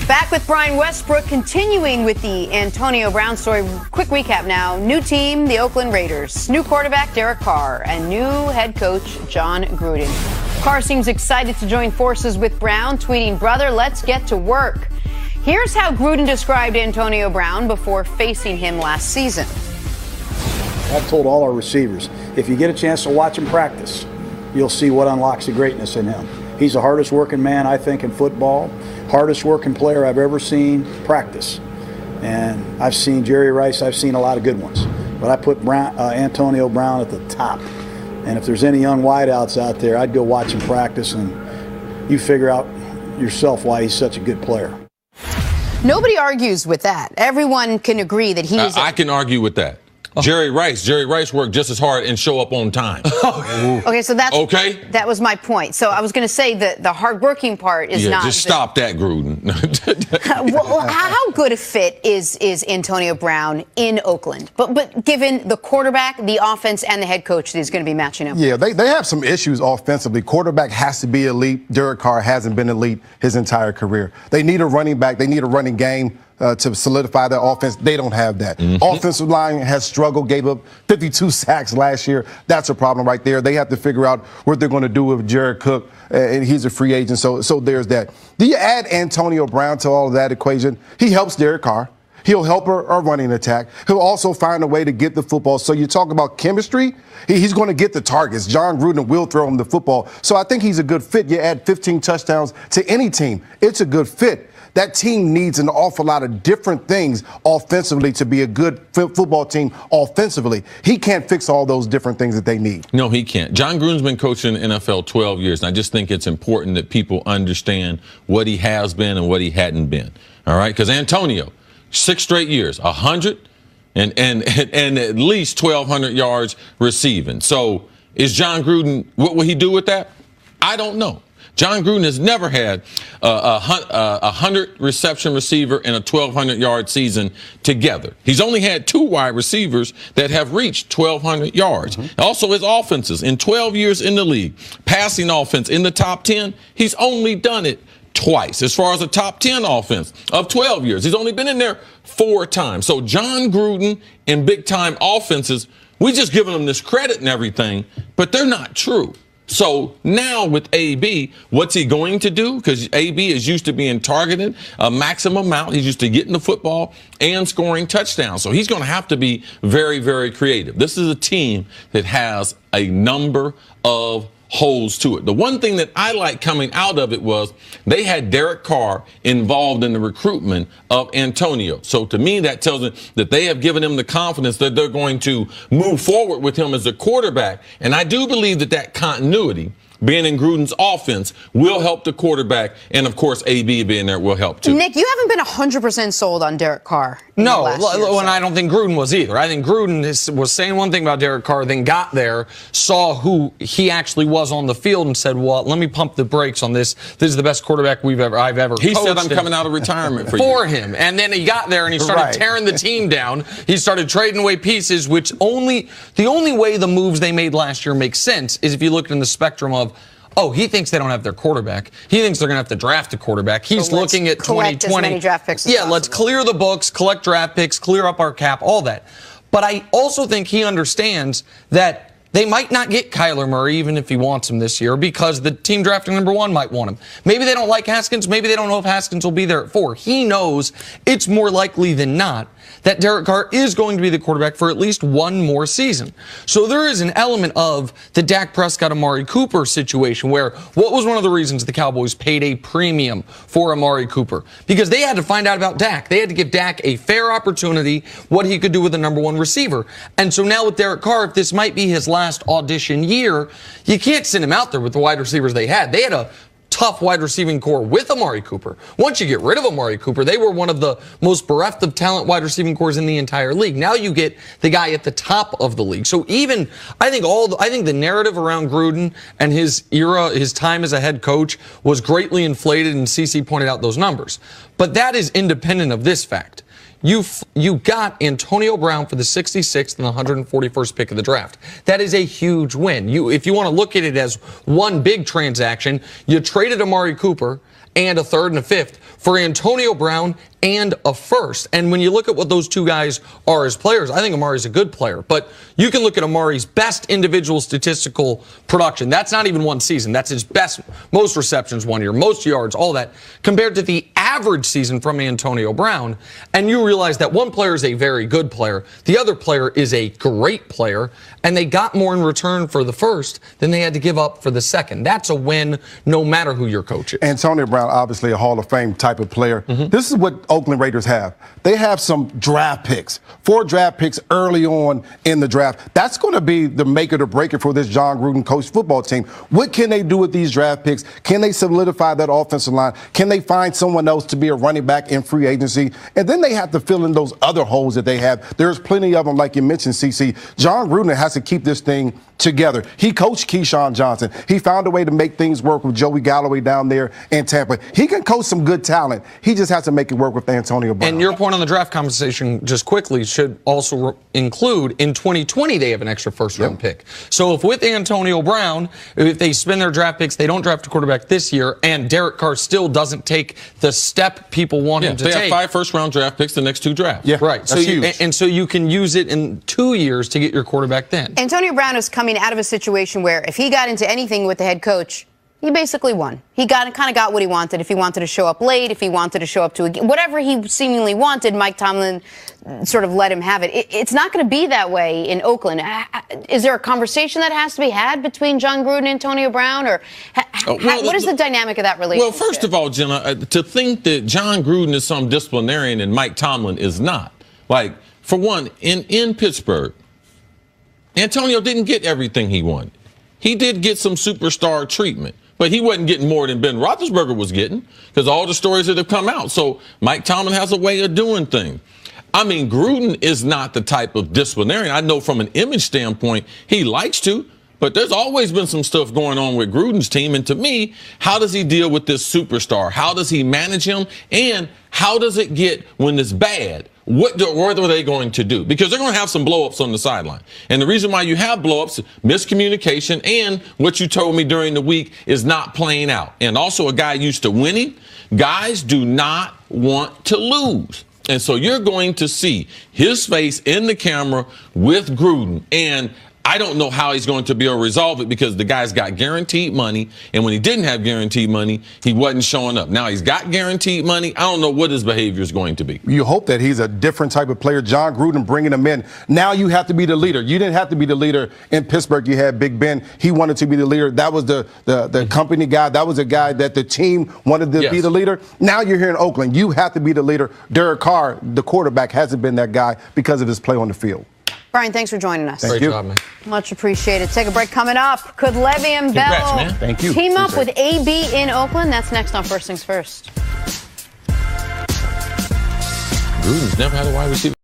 Back with Brian Westbrook, continuing with the Antonio Brown story. Quick recap now. New team, the Oakland Raiders. New quarterback, Derek Carr. And new head coach, John Gruden. Carr seems excited to join forces with Brown, tweeting, "Brother, let's get to work." Here's how Gruden described Antonio Brown before facing him last season. I've told all our receivers, if you get a chance to watch him practice, you'll see what unlocks the greatness in him. He's the hardest working man, I think, in football. Hardest working player I've ever seen practice. And I've seen Jerry Rice, I've seen a lot of good ones. But I put Antonio Brown at the top. And if there's any young wideouts out there, I'd go watch him practice, and you figure out yourself why he's such a good player. Nobody argues with that. Everyone can agree that he is. I can argue with that. Jerry Rice worked just as hard and show up on time. Okay, so that was my point. So I was going to say that the hardworking part is not. Just stop that, Gruden. Well, how good a fit is Antonio Brown in Oakland? But given the quarterback, the offense, and the head coach that he's going to be matching up. Yeah, they have some issues offensively. Quarterback has to be elite. Derek Carr hasn't been elite his entire career. They need a running back. They need a running game to solidify their offense. They don't have that. Offensive line has struggled, gave up 52 sacks last year. That's a problem right there. They have to figure out what they're going to do with Jared Cook, and he's a free agent, so there's that. Do you add Antonio Brown to all of that equation? He helps Derek Carr. He'll help our running attack. He'll also find a way to get the football. So you talk about chemistry, he's going to get the targets. John Gruden will throw him the football. So I think he's a good fit. You add 15 touchdowns to any team, it's a good fit. That team needs an awful lot of different things offensively to be a good football team offensively. He can't fix all those different things that they need. No, he can't. John Gruden's been coaching the NFL 12 years, and I just think it's important that people understand what he has been and what he hadn't been. All right? Because Antonio, 6 straight years, 100 and at least 1,200 yards receiving. So is John Gruden, what will he do with that? I don't know. John Gruden has never had a 100 reception receiver and a 1,200-yard season together. He's only had 2 wide receivers that have reached 1,200 yards. Also, his offenses in 12 years in the league, passing offense in the top 10, he's only done it twice. As far as a top 10 offense of 12 years, he's only been in there 4 times. So John Gruden and big-time offenses, we just giving them this credit and everything, but they're not true. So now with AB, what's he going to do? Because AB is used to being targeted a maximum amount. He's used to getting the football and scoring touchdowns. So he's going to have to be very, very creative. This is a team that has a number of holes to it. The one thing that I like coming out of it was they had Derek Carr involved in the recruitment of Antonio. So to me, that tells me that they have given him the confidence that they're going to move forward with him as a quarterback. And I do believe that continuity, being in Gruden's offense, will help the quarterback. And, of course, AB being there will help, too. Nick, you haven't been 100% sold on Derek Carr. No, and I don't think Gruden was either. I think Gruden was saying one thing about Derek Carr, then got there, saw who he actually was on the field, and said, well, let me pump the brakes on this. This is the best quarterback I've ever coached. He said, I'm coming out of retirement for him. And then he got there, and he started tearing the team down. He started trading away pieces, which the only way the moves they made last year make sense is if you look in the spectrum of, oh, he thinks they don't have their quarterback. He thinks they're going to have to draft a quarterback. He's looking at 2020. As many draft picks as possible. Let's clear the books, collect draft picks, clear up our cap, all that. But I also think he understands that they might not get Kyler Murray even if he wants him this year because the team drafting number 1 might want him. Maybe they don't like Haskins. Maybe they don't know if Haskins will be there at 4. He knows it's more likely than not that Derek Carr is going to be the quarterback for at least 1 more season. So there is an element of the Dak Prescott, Amari Cooper situation where what was one of the reasons the Cowboys paid a premium for Amari Cooper? Because they had to find out about Dak. They had to give Dak a fair opportunity, what he could do with the number 1 receiver. And so now with Derek Carr, if this might be his last audition year, you can't send him out there with the wide receivers they had. They had a tough wide receiving core with Amari Cooper. Once you get rid of Amari Cooper, they were one of the most bereft of talent wide receiving cores in the entire league. Now you get the guy at the top of the league. So even I think the narrative around Gruden and his era, his time as a head coach was greatly inflated, and CC pointed out those numbers. But that is independent of this fact. You got Antonio Brown for the 66th and the 141st pick of the draft. That is a huge win. If you want to look at it as one big transaction, you traded Amari Cooper and a third and a fifth for Antonio Brown and a first. And when you look at what those two guys are as players, I think Amari's a good player. But you can look at Amari's best individual statistical production. That's not even one season. That's his best, most receptions 1 year, most yards, all that, compared to the average season from Antonio Brown. And you realize that one player is a very good player. The other player is a great player. And they got more in return for the first than they had to give up for the second. That's a win no matter who your coach is. Antonio Brown, obviously a Hall of Fame type of player. This is what Oakland Raiders have. They have some draft picks, 4 draft picks early on in the draft. That's going to be the make it or break it for this John Gruden coached football team. What can they do with these draft picks? Can they solidify that offensive line? Can they find someone else to be a running back in free agency? And then they have to fill in those other holes that they have. There's plenty of them, like you mentioned, CC. John Gruden has to keep this thing together. He coached Keyshawn Johnson. He found a way to make things work with Joey Galloway down there in Tampa. He can coach some good talent. He just has to make it work with Antonio Brown. And your point on the draft conversation, just quickly, should also include in 2020 they have an extra first-round pick. So if with Antonio Brown, if they spend their draft picks, they don't draft a quarterback this year, and Derek Carr still doesn't take the step people want him to take. They have 5 first-round draft picks the next 2 drafts. Yeah, right. That's huge. And so you can use it in 2 years to get your quarterback then. Antonio Brown is coming out of a situation where if he got into anything with the head coach, he basically won. He kind of got what he wanted. If he wanted to show up late, if he wanted to show up to whatever he seemingly wanted, Mike Tomlin sort of let him have it. It's not going to be that way in Oakland. Is there a conversation that has to be had between John Gruden and Antonio Brown, or what is the dynamic of that relationship? Well, first of all, Jenna, to think that John Gruden is some disciplinarian and Mike Tomlin is not. Like, for one, in Pittsburgh, Antonio didn't get everything he wanted. He did get some superstar treatment, but he wasn't getting more than Ben Roethlisberger was getting because all the stories that have come out. So Mike Tomlin has a way of doing things. I mean, Gruden is not the type of disciplinarian. I know from an image standpoint, he likes to, but there's always been some stuff going on with Gruden's team. And to me, how does he deal with this superstar? How does he manage him? And how does it get when it's bad? What are they going to do? Because they're going to have some blow-ups on the sideline. And the reason why you have blow-ups, miscommunication, and what you told me during the week is not playing out. And also a guy used to winning. Guys do not want to lose. And so you're going to see his face in the camera with Gruden. And I don't know how he's going to be able to resolve it because the guy's got guaranteed money. And when he didn't have guaranteed money, he wasn't showing up. Now he's got guaranteed money. I don't know what his behavior is going to be. You hope that he's a different type of player. John Gruden bringing him in. Now you have to be the leader. You didn't have to be the leader in Pittsburgh. You had Big Ben. He wanted to be the leader. That was the company guy. That was a guy that the team wanted to be the leader. Now you're here in Oakland. You have to be the leader. Derek Carr, the quarterback, hasn't been that guy because of his play on the field. Brian, thanks for joining us. Thank you. Great job, man. Much appreciated. Take a break. Coming up, could Le'Veon Bell man. Thank you. team up with AB in Oakland? That's next on First Things First. Gruden's never had a wide receiver.